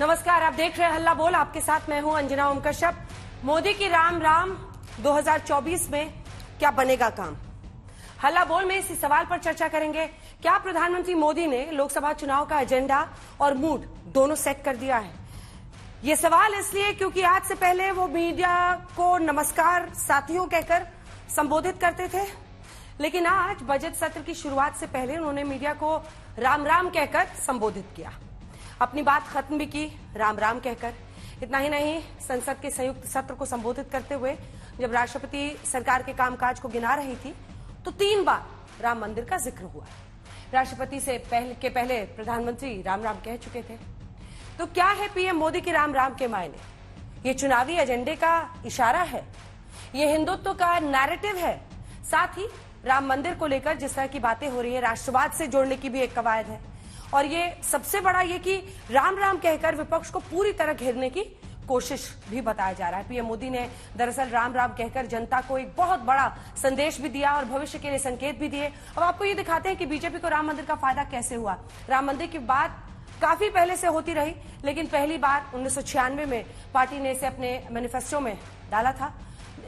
नमस्कार, आप देख रहे हैं हल्ला बोल। आपके साथ मैं हूं अंजना ओम कश्यप। मोदी की राम राम 2024 में क्या बनेगा काम? हल्ला बोल में इसी सवाल पर चर्चा करेंगे। क्या प्रधानमंत्री मोदी ने लोकसभा चुनाव का एजेंडा और मूड दोनों सेट कर दिया है? ये सवाल इसलिए क्योंकि आज से पहले वो मीडिया को नमस्कार साथियों कहकर संबोधित करते थे, लेकिन आज बजट सत्र की शुरुआत से पहले उन्होंने मीडिया को राम राम कहकर संबोधित किया। अपनी बात खत्म भी की राम राम कहकर। इतना ही नहीं, संसद के संयुक्त सत्र को संबोधित करते हुए जब राष्ट्रपति सरकार के कामकाज को गिना रही थी तो 3 बार राम मंदिर का जिक्र हुआ। राष्ट्रपति से पहले प्रधानमंत्री राम राम कह चुके थे। तो क्या है पीएम मोदी के राम राम के मायने? ये चुनावी एजेंडे का इशारा है, ये हिंदुत्व का नैरेटिव है, साथ ही राम मंदिर को लेकर जिस तरह की बातें हो रही है राष्ट्रवाद से जोड़ने की भी एक कवायद है, और ये सबसे बड़ा ये कि राम राम कहकर विपक्ष को पूरी तरह घेरने की कोशिश भी बताया जा रहा है। पीएम मोदी ने दरअसल राम राम कहकर जनता को एक बहुत बड़ा संदेश भी दिया और भविष्य के लिए संकेत भी दिए। अब आपको ये दिखाते हैं कि बीजेपी को राम मंदिर का फायदा कैसे हुआ। राम मंदिर की बात काफी पहले से होती रही, लेकिन पहली बार 1996 में पार्टी ने इसे अपने मैनिफेस्टो में डाला था।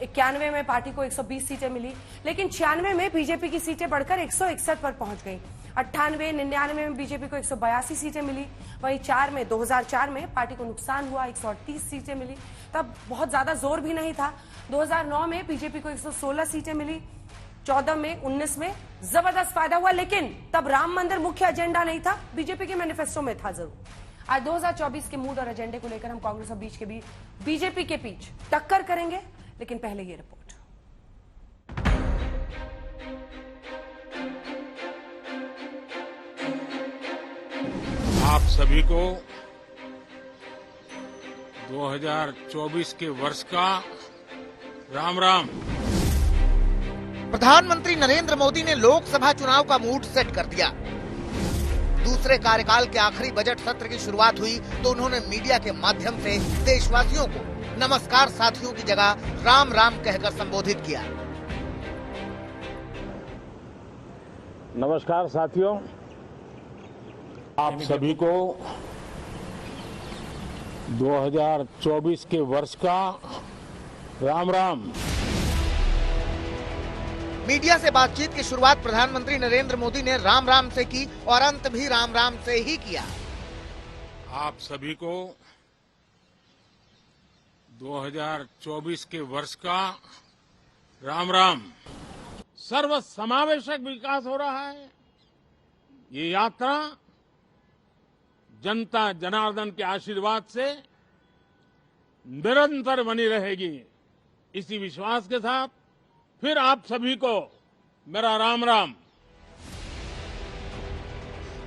91 में पार्टी को 120 सीटें मिली, लेकिन 96 में बीजेपी की सीटें बढ़कर 161 पर पहुंच गई। 98, 99 में बीजेपी को 182 सीटें मिली। वहीं 2004 में पार्टी को नुकसान हुआ, 138 सीटें मिली। तब बहुत ज्यादा जोर भी नहीं था। 2009 में बीजेपी को 116 सीटें मिली। 14 में, 19 में जबरदस्त फायदा हुआ, लेकिन तब राम मंदिर मुख्य एजेंडा नहीं था, बीजेपी के मैनिफेस्टो में था जरूर। आज 2024 के मूड और एजेंडे को लेकर हम कांग्रेस और बीजेपी के बीच टक्कर करेंगे, लेकिन पहले ये रिपोर्ट। आप सभी को 2024 के वर्ष का राम राम। प्रधानमंत्री नरेंद्र मोदी ने लोकसभा चुनाव का मूड सेट कर दिया। दूसरे कार्यकाल के आखिरी बजट सत्र की शुरुआत हुई तो उन्होंने मीडिया के माध्यम से देशवासियों को नमस्कार साथियों की जगह राम राम कहकर संबोधित किया। नमस्कार साथियों, आप सभी को 2024 के वर्ष का राम राम। मीडिया से बातचीत की शुरुआत प्रधानमंत्री नरेंद्र मोदी ने राम राम से की और अंत भी राम राम से ही किया। आप सभी को 2024 के वर्ष का राम राम। सर्व समावेशक विकास हो रहा है। ये यात्रा जनता जनार्दन के आशीर्वाद से निरंतर बनी रहेगी। इसी विश्वास के साथ फिर आप सभी को मेरा राम राम।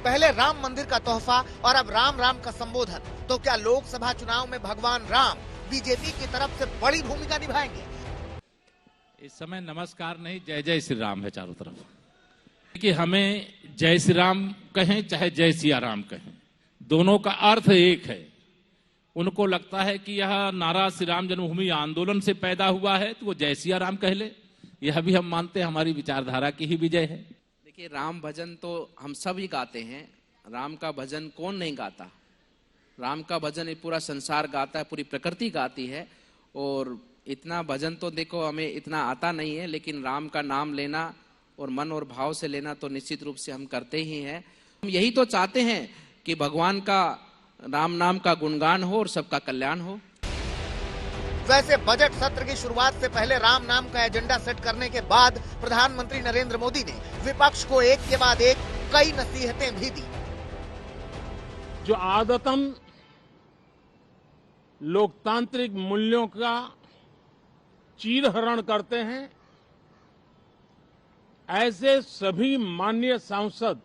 पहले राम मंदिर का तोहफा और अब राम राम का संबोधन। तो क्या लोकसभा चुनाव में भगवान राम बीजेपी की तरफ से बड़ी भूमिका निभाएंगे? इस समय नमस्कार नहीं, जय जय श्री राम है चारों तरफ। कि हमें जय श्री राम कहें चाहे जय सिया राम कहें, दोनों का अर्थ एक है। उनको लगता है कि यह नारा श्री राम जन्मभूमि आंदोलन से पैदा हुआ है तो वो जय सिया राम कह ले। यह भी हम मानते हैं हमारी विचारधारा की ही विजय है। देखिए, राम भजन तो हम सब ही गाते हैं। राम का भजन कौन नहीं गाता? राम का भजन ये पूरा संसार गाता है, पूरी प्रकृति गाती है। और इतना भजन तो देखो हमें इतना आता नहीं है, लेकिन राम का नाम लेना और मन और भाव से लेना तो निश्चित रूप से हम करते ही हैं। हम यही तो चाहते हैं कि भगवान का राम नाम का गुणगान हो और सबका कल्याण हो। वैसे बजट सत्र की शुरुआत से पहले राम नाम का एजेंडा सेट करने के बाद प्रधानमंत्री नरेंद्र मोदी ने विपक्ष को एक के बाद एक कई नसीहतें भी दी। जो आदतन लोकतांत्रिक मूल्यों का चीरहरण करते हैं, ऐसे सभी माननीय सांसद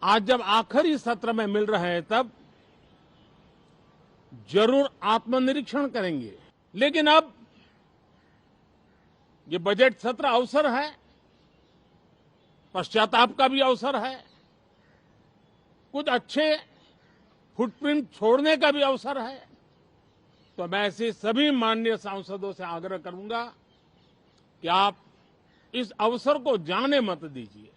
आज जब आखिरी सत्र में मिल रहे हैं तब जरूर आत्मनिरीक्षण करेंगे। लेकिन अब ये बजट सत्र अवसर है, पश्चाताप का भी अवसर है, कुछ अच्छे फुटप्रिंट छोड़ने का भी अवसर है। तो मैं ऐसे सभी माननीय सांसदों से आग्रह करूंगा कि आप इस अवसर को जाने मत दीजिए।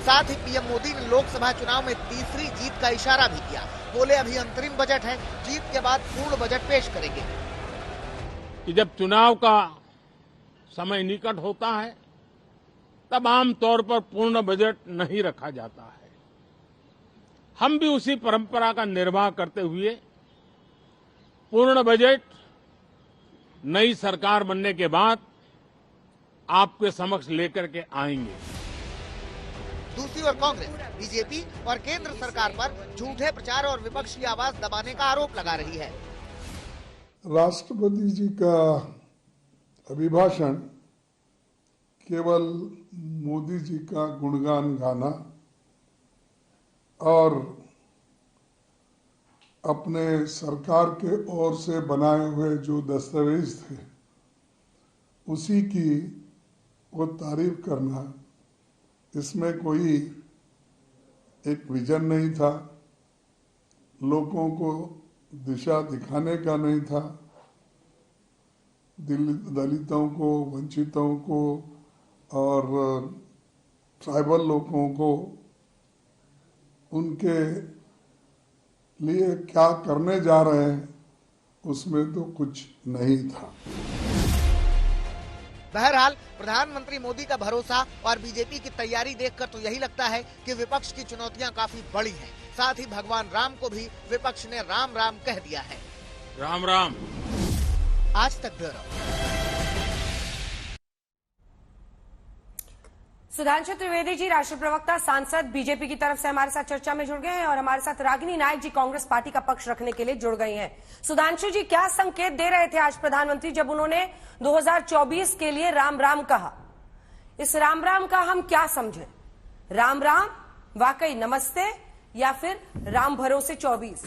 साथ ही पीएम मोदी ने लोकसभा चुनाव में तीसरी जीत का इशारा भी किया। बोले अभी अंतरिम बजट है, जीत के बाद पूर्ण बजट पेश करेंगे। कि जब चुनाव का समय निकट होता है तब आमतौर पर पूर्ण बजट नहीं रखा जाता है। हम भी उसी परंपरा का निर्वाह करते हुए पूर्ण बजट नई सरकार बनने के बाद आपके समक्ष लेकर के आएंगे। दूसरी ओर कांग्रेस, बीजेपी और केंद्र सरकार पर झूठे प्रचार और विपक्ष की आवाज दबाने का आरोप लगा रही है। राष्ट्रपति जी का अभिभाषण केवल मोदी जी का गुणगान गाना और अपने सरकार के ओर से बनाए हुए जो दस्तावेज थे उसी की वो तारीफ करना, इसमें कोई एक विजन नहीं था, लोगों को दिशा दिखाने का नहीं था, दलितों को, वंचितों को और ट्राइबल लोगों को उनके लिए क्या करने जा रहे हैं उसमें तो कुछ नहीं था। बहरहाल प्रधानमंत्री मोदी का भरोसा और बीजेपी की तैयारी देखकर तो यही लगता है कि विपक्ष की चुनौतियां काफी बड़ी हैं। साथ ही भगवान राम को भी विपक्ष ने राम राम कह दिया है। राम राम। आज तक ब्यूरो। सुधांशु त्रिवेदी जी, राष्ट्रीय प्रवक्ता, सांसद, बीजेपी की तरफ से हमारे साथ चर्चा में जुड़ गए हैं और हमारे साथ रागिनी नायक जी कांग्रेस पार्टी का पक्ष रखने के लिए जुड़ गई हैं। सुधांशु जी, क्या संकेत दे रहे थे आज प्रधानमंत्री जब उन्होंने 2024 के लिए राम राम कहा? इस राम राम का हम क्या समझें? राम राम, वाकई नमस्ते, या फिर राम भरोसे 24?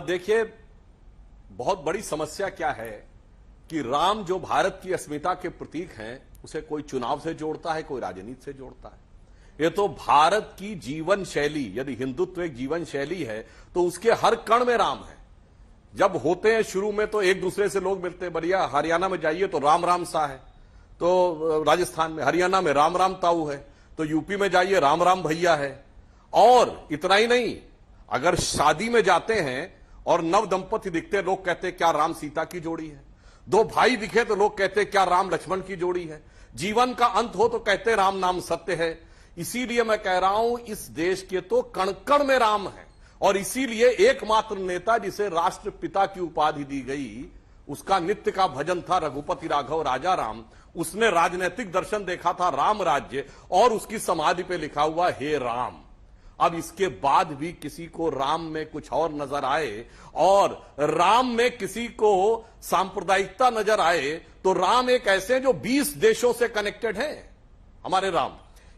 देखिए, बहुत बड़ी समस्या क्या है कि राम जो भारत की अस्मिता के प्रतीक हैं, उसे कोई चुनाव से जोड़ता है, कोई राजनीति से जोड़ता है। ये तो भारत की जीवन शैली, यदि हिंदुत्व एक जीवन शैली है तो उसके हर कण में राम है। जब होते हैं शुरू में तो एक दूसरे से लोग मिलते हैं, बढ़िया हरियाणा में जाइए तो राम राम सा है, तो राजस्थान में, हरियाणा में राम राम ताऊ है, तो यूपी में जाइए राम राम भैया है। और इतना ही नहीं, अगर शादी में जाते हैं और नव दंपति दिखते, लोग कहते क्या राम सीता की जोड़ी है। दो भाई दिखे तो लोग कहते क्या राम लक्ष्मण की जोड़ी है। जीवन का अंत हो तो कहते राम नाम सत्य है। इसीलिए मैं कह रहा हूं, इस देश के तो कण कण में राम है, और इसीलिए एकमात्र नेता जिसे राष्ट्रपिता की उपाधि दी गई, उसका नित्य का भजन था रघुपति राघव राजा राम। उसने राजनीतिक दर्शन देखा था राम राज्य, और उसकी समाधि पे लिखा हुआ हे राम। अब इसके बाद भी किसी को राम में कुछ और नजर आए और राम में किसी को सांप्रदायिकता नजर आए, तो राम एक ऐसे जो 20 देशों से कनेक्टेड है, हमारे राम।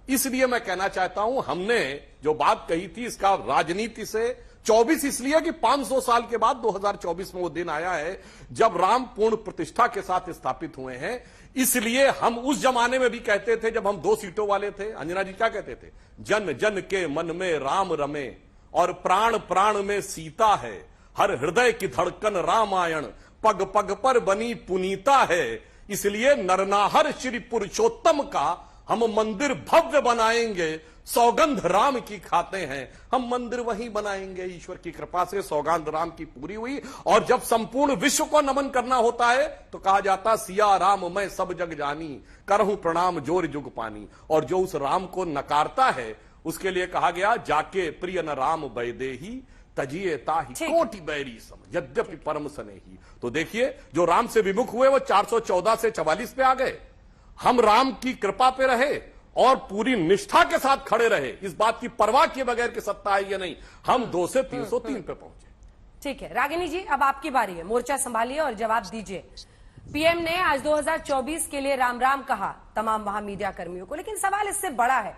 इसलिए मैं कहना चाहता हूं, हमने जो बात कही थी इसका राजनीति से 24 इसलिए कि 500 साल के बाद 2024 में वो दिन आया है जब राम पूर्ण प्रतिष्ठा के साथ स्थापित हुए हैं। इसलिए हम उस जमाने में भी कहते थे, जब हम 2 सीटों वाले थे, अंजना जी क्या कहते थे, जन जन के मन में राम रमे और प्राण प्राण में सीता है, हर हृदय की धड़कन रामायण, पग पग पर बनी पुनीता है। इसलिए नरनाहर श्री पुरुषोत्तम का हम मंदिर भव्य बनाएंगे, सौगंध राम की खाते हैं, हम मंदिर वहीं बनाएंगे। ईश्वर की कृपा से सौगंध राम की पूरी हुई, और जब संपूर्ण विश्व को नमन करना होता है तो कहा जाता सिया राम मैं सब जग जानी, करहूं प्रणाम जोर जुग पानी। और जो उस राम को नकारता है उसके लिए कहा गया जाके प्रिय न राम बैदेही, तजिए ताही कोटि बैरी सम यद्यपि परम सनेही। तो देखिए, जो राम से विमुख हुए वो 414 से 44 पे आ गए। हम राम की कृपा पे रहे और पूरी निष्ठा के साथ खड़े रहे, इस बात की परवाह किए बगैर कि सत्ता है या नहीं, हम 2 से 303 पे पहुंचे। ठीक है, रागिनी जी, अब आपकी बारी है, मोर्चा संभालिए और जवाब दीजिए। पीएम ने आज 2024 के लिए राम राम कहा तमाम वहां मीडिया कर्मियों को, लेकिन सवाल इससे बड़ा है,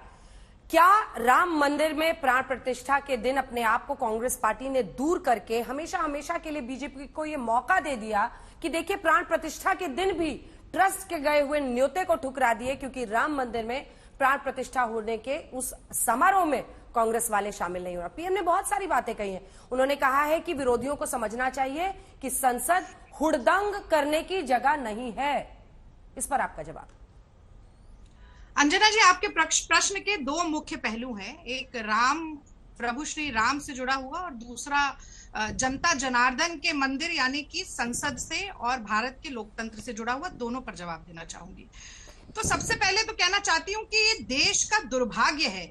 क्या राम मंदिर में प्राण प्रतिष्ठा के दिन अपने आप को कांग्रेस पार्टी ने दूर करके हमेशा हमेशा के लिए बीजेपी को यह मौका दे दिया कि देखिए प्राण प्रतिष्ठा के दिन भी ट्रस्ट के गए हुए न्योते को ठुकरा दिए, क्योंकि राम मंदिर में प्राण प्रतिष्ठा होने के उस समारोह में कांग्रेस वाले शामिल नहीं हो रहा। पीएम ने बहुत सारी बातें कही हैं। उन्होंने कहा है कि विरोधियों को समझना चाहिए कि संसद हुड़दंग करने की जगह नहीं है। इस पर आपका जवाब? अंजना जी, आपके प्रश्न के दो मुख्य पहलू हैं। एक प्रभु श्री राम से जुड़ा हुआ और दूसरा जनता जनार्दन के मंदिर यानी कि संसद से और भारत के लोकतंत्र से जुड़ा हुआ। दोनों पर जवाब देना चाहूंगी। तो सबसे पहले तो कहना चाहती हूँ कि ये देश का दुर्भाग्य है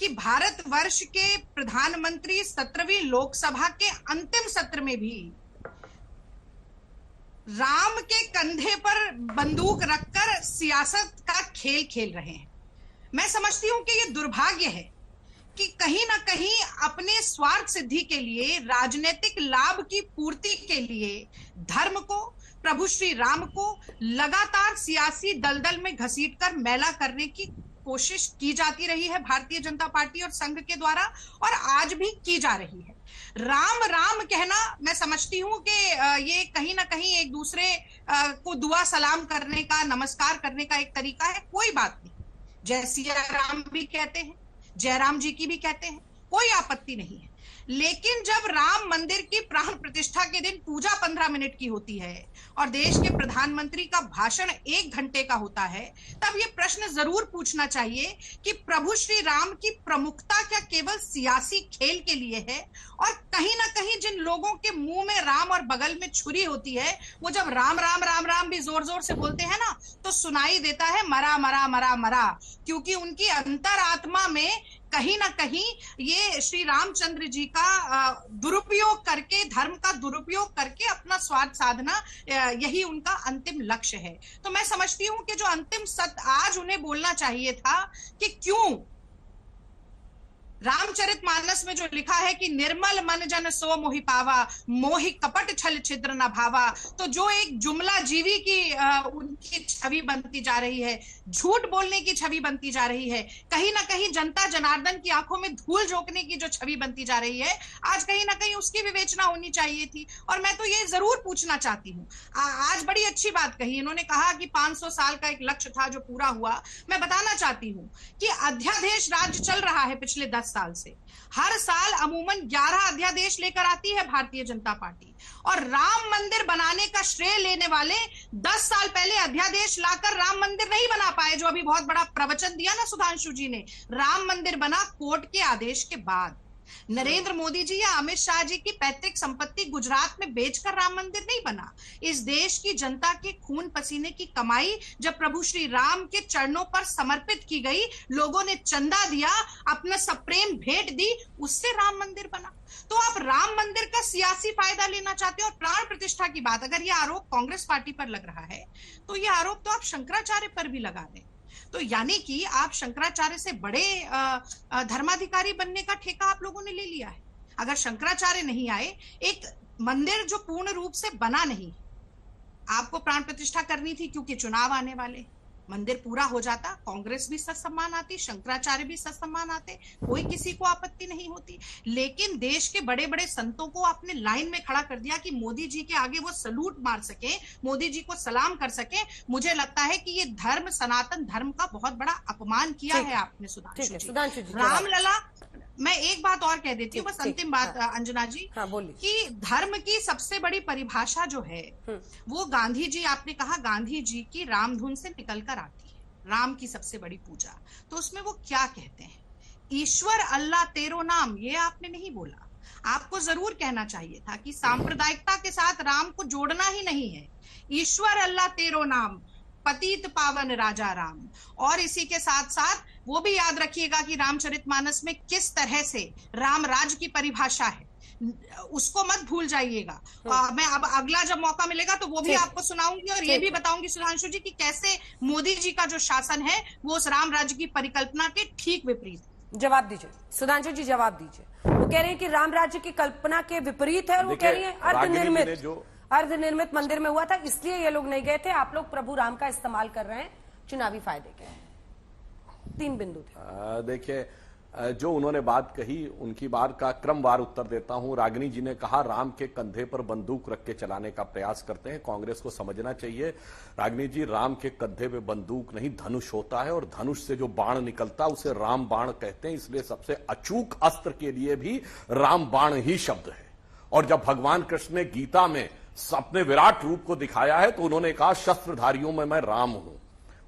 कि भारतवर्ष के प्रधानमंत्री 17वीं लोकसभा के अंतिम सत्र में भी राम के कंधे पर बंदूक रखकर सियासत का खेल खेल रहे हैं। मैं समझती हूं कि ये दुर्भाग्य है कि कहीं ना कहीं अपने स्वार्थ सिद्धि के लिए, राजनीतिक लाभ की पूर्ति के लिए धर्म को, प्रभु श्री राम को लगातार सियासी दलदल में घसीटकर मैला करने की कोशिश की जाती रही है भारतीय जनता पार्टी और संघ के द्वारा, और आज भी की जा रही है। राम राम कहना मैं समझती हूं कि ये कहीं ना कहीं एक दूसरे को दुआ सलाम करने का, नमस्कार करने का एक तरीका है। कोई बात नहीं, जय सिया राम भी कहते हैं, जयराम जी की भी कहते हैं, कोई आपत्ति नहीं है। लेकिन जब राम मंदिर की प्राण प्रतिष्ठा के दिन पूजा 15 मिनट की होती है और देश के प्रधानमंत्री का भाषण 1 घंटे का होता है, तब ये प्रश्न जरूर पूछना चाहिए कि प्रभु श्री राम की प्रमुखता क्या केवल सियासी खेल के लिए है? और कहीं ना कहीं जिन लोगों के मुंह में राम और बगल में छुरी होती है, वो जब राम राम राम राम भी जोर जोर से बोलते हैं ना, तो सुनाई देता है मरा मरा मरा मरा, क्योंकि उनकी अंतरात्मा में कहीं ना कहीं ये श्री रामचंद्र जी का दुरुपयोग करके, धर्म का दुरुपयोग करके अपना स्वार्थ साधना, यही उनका अंतिम लक्ष्य है। तो मैं समझती हूं कि जो अंतिम सत्य आज उन्हें बोलना चाहिए था कि क्यों रामचरितमानस में जो लिखा है कि निर्मल मन जन सो मोहि पावा, मोहि कपट छल छिद्र न भावा, तो जो एक जुमला जीवी की उनकी छवि बनती जा रही है, झूठ बोलने की छवि बनती जा रही है, कहीं ना कहीं जनता जनार्दन की आंखों में धूल झोंकने की जो छवि बनती जा रही है, आज कहीं ना कहीं उसकी विवेचना होनी चाहिए थी। और मैं तो ये जरूर पूछना चाहती हूँ, आज बड़ी अच्छी बात कही इन्होंने, कहा कि 500 साल का एक लक्ष्य था जो पूरा हुआ। मैं बताना चाहती हूँ कि अध्यादेश राज्य चल रहा है पिछले 10 साल से। हर साल अमूमन 11 अध्यादेश लेकर आती है भारतीय जनता पार्टी, और राम मंदिर बनाने का श्रेय लेने वाले 10 साल पहले अध्यादेश लाकर राम मंदिर नहीं बना पाए, जो अभी बहुत बड़ा प्रवचन दिया ना सुधांशु जी ने। राम मंदिर बना कोर्ट के आदेश के बाद। नरेंद्र मोदी जी या अमित शाह जी की पैतृक संपत्ति गुजरात में बेचकर राम मंदिर नहीं बना। इस देश की जनता के खून पसीने की कमाई जब प्रभु श्री राम के चरणों पर समर्पित की गई, लोगों ने चंदा दिया, अपना सप्रेम भेंट दी, उससे राम मंदिर बना। तो आप राम मंदिर का सियासी फायदा लेना चाहते हो। और प्राण प्रतिष्ठा की बात, अगर यह आरोप कांग्रेस पार्टी पर लग रहा है, तो यह आरोप तो आप शंकराचार्य पर भी लगा दें। तो यानी कि आप शंकराचार्य से बड़े धर्माधिकारी बनने का ठेका आप लोगों ने ले लिया है। अगर शंकराचार्य नहीं आए, एक मंदिर जो पूर्ण रूप से बना नहीं, आपको प्राण प्रतिष्ठा करनी थी क्योंकि चुनाव आने वाले, मंदिर पूरा हो जाता, कांग्रेस भी सत्सम्मान आती, शंकराचार्य भी सत्सम्मान आते, कोई किसी को आपत्ति नहीं होती। लेकिन देश के बड़े बड़े संतों को आपने लाइन में खड़ा कर दिया कि मोदी जी के आगे वो सलूट मार सके, मोदी जी को सलाम कर सके। मुझे लगता है कि ये धर्म, सनातन धर्म का बहुत बड़ा अपमान किया है आपने सुधांशु जी। रामलला, मैं एक बात और कह देती हूँ, बस अंतिम बात अंजना जी, कि धर्म की सबसे बड़ी परिभाषा जो है वो गांधी जी, आपने कहा गांधी जी की रामधुन से निकलकर आती है, राम की सबसे बड़ी पूजा। तो उसमें वो क्या कहते हैं, ईश्वर अल्लाह तेरो नाम, ये आपने नहीं बोला। आपको जरूर कहना चाहिए था कि सांप्रदायिकता के साथ राम को जोड़ना ही नहीं है। ईश्वर अल्लाह तेरो नाम, पतित पावन राजा राम। और इसी के साथ साथ वो भी याद रखिएगा कि रामचरितमानस में किस तरह से राम राज की परिभाषा है, उसको मत भूल जाइएगा। मैं अब अगला जब मौका मिलेगा तो वो भी आपको सुनाऊंगी, और ये भी बताऊंगी सुधांशु जी कि कैसे मोदी जी का जो शासन है वो उस राम राज्य की परिकल्पना के ठीक विपरीत। जवाब दीजिए सुधांशु जी, जवाब दीजिए। वो कह रहे हैं कि राम राज्य की कल्पना के विपरीत है, और वो कह रही है अर्धनिर्मित मंदिर में हुआ था, इसलिए ये लोग नहीं गए थे। आप लोग प्रभु राम का इस्तेमाल कर रहे हैं चुनावी फायदे के। 3 बिंदु थे। देखिए, जो उन्होंने बात कही उनकी बात का क्रमवार उत्तर देता हूं। रागिनी जी ने कहा राम के कंधे पर बंदूक रख के चलाने का प्रयास करते हैं। कांग्रेस को समझना चाहिए रागिनी जी, राम के कंधे पे बंदूक नहीं धनुष होता है, और धनुष से जो बाण निकलता है उसे राम बाण कहते हैं। इसलिए सबसे अचूक अस्त्र के लिए भी राम बाण ही शब्द है। और जब भगवान कृष्ण ने गीता में अपने विराट रूप को दिखाया है तो उन्होंने कहा शस्त्रधारियों में मैं राम हूं।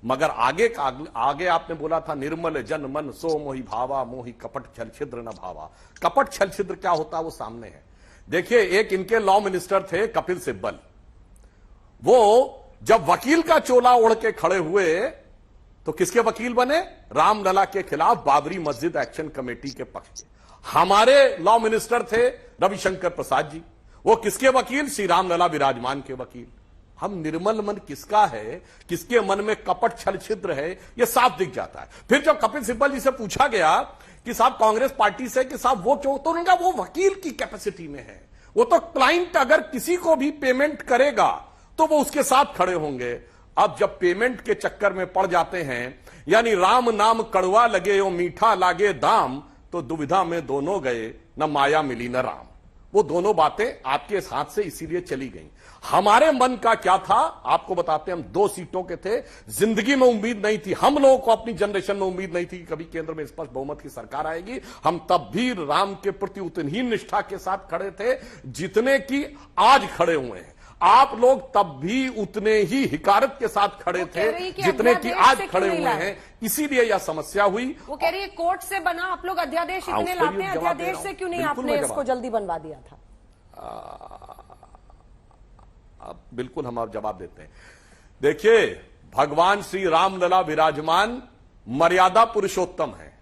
मगर आगे आपने बोला था निर्मल जन मन सो मोहि भावा मोहि कपट छल छिद्र न भावा। कपट छल छिद्र क्या होता है वो सामने है। देखिए, एक इनके लॉ मिनिस्टर थे कपिल सिब्बल, वो जब वकील का चोला ओढ़ के खड़े हुए तो किसके वकील बने? रामलला के खिलाफ बाबरी मस्जिद एक्शन कमेटी के पक्ष के। हमारे लॉ मिनिस्टर थे रविशंकर प्रसाद जी, वो किसके वकील? श्री रामलला विराजमान के वकील। हम निर्मल मन किसका है, किसके मन में कपट छल छिद्र है, यह साफ दिख जाता है। फिर जब कपिल सिब्बल जी से पूछा गया कि साहब कांग्रेस पार्टी से कि साहब वो क्यों, तो उन्होंने कहा वो वकील की कैपेसिटी में है, वो तो क्लाइंट अगर किसी को भी पेमेंट करेगा तो वो उसके साथ खड़े होंगे। अब जब पेमेंट के चक्कर में पड़ जाते हैं, यानी राम नाम कड़वा लगे और मीठा लागे दाम, तो दुविधा में दोनों गए, न माया मिली न राम। वो दोनों बातें आपके हाथ से इसीलिए चली गई। हमारे मन का क्या था आपको बताते हैं। हम 2 सीटों के थे, जिंदगी में उम्मीद नहीं थी, हम लोगों को अपनी जनरेशन में उम्मीद नहीं थी कि कभी केंद्र में स्पष्ट बहुमत की सरकार आएगी। हम तब भी राम के प्रति उतनी ही निष्ठा के साथ खड़े थे जितने की आज खड़े हुए हैं। आप लोग तब भी उतने ही हिकारत के साथ खड़े थे जितने की आज खड़े हुए हैं, इसीलिए यह समस्या हुई। वो कह रही है कोर्ट से बना, आप लोग अध्यादेश इतने लाते हैं, अध्यादेश से क्यों नहीं आपने इसको जल्दी बनवा दिया था? अब बिल्कुल हम आप जवाब देते हैं। देखिए, भगवान श्री रामलला विराजमान मर्यादा पुरुषोत्तम है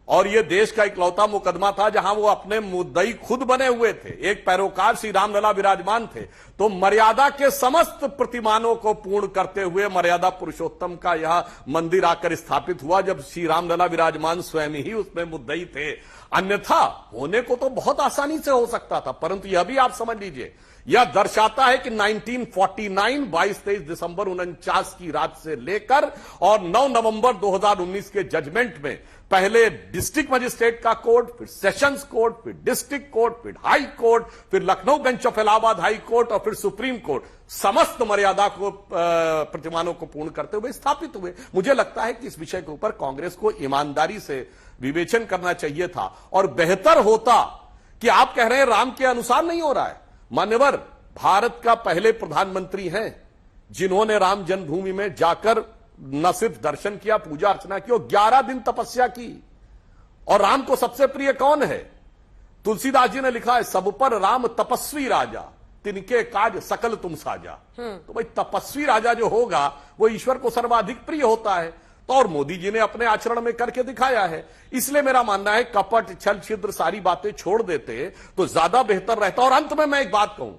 और यह देश का इकलौता मुकदमा था जहां वो अपने मुद्दई खुद बने हुए थे। एक पैरोकार श्री रामलला विराजमान थे, तो मर्यादा के समस्त प्रतिमानों को पूर्ण करते हुए मर्यादा पुरुषोत्तम का यह मंदिर आकर स्थापित हुआ जब श्री रामलला विराजमान स्वयं ही उसमें मुद्दई थे। अन्यथा होने को तो बहुत आसानी से हो सकता था, परंतु यह भी आप समझ लीजिए, यह दर्शाता है कि 1949 22-23 दिसंबर 49 की रात से लेकर और 9 नवंबर 2019 के जजमेंट में पहले डिस्ट्रिक्ट मजिस्ट्रेट का कोर्ट, फिर सेशंस कोर्ट, फिर डिस्ट्रिक्ट कोर्ट, फिर हाई कोर्ट, फिर Lucknow bench of Allahabad high court और फिर सुप्रीम कोर्ट समस्त मर्यादा को प्रतिमानों को पूर्ण करते हुए स्थापित हुए। मुझे लगता है कि इस विषय के ऊपर कांग्रेस को ईमानदारी से विवेचन करना चाहिए था और बेहतर होता कि आप कह रहे हैं राम के अनुसार नहीं हो रहा है। मान्यवर भारत का पहले प्रधानमंत्री हैं जिन्होंने राम जन्मभूमि में जाकर न सिर्फ दर्शन किया, पूजा अर्चना की और 11 दिन तपस्या की। और राम को सबसे प्रिय कौन है? तुलसीदास जी ने लिखा है, सब पर राम तपस्वी राजा, तिनके काज सकल तुम साजा। तो भाई तपस्वी राजा जो होगा वो ईश्वर को सर्वाधिक प्रिय होता है, तो और मोदी जी ने अपने आचरण में करके दिखाया है। इसलिए मेरा मानना है कपट छल छिद्र सारी बातें छोड़ देते तो ज्यादा बेहतर रहता। और अंत में मैं एक बात कहूं,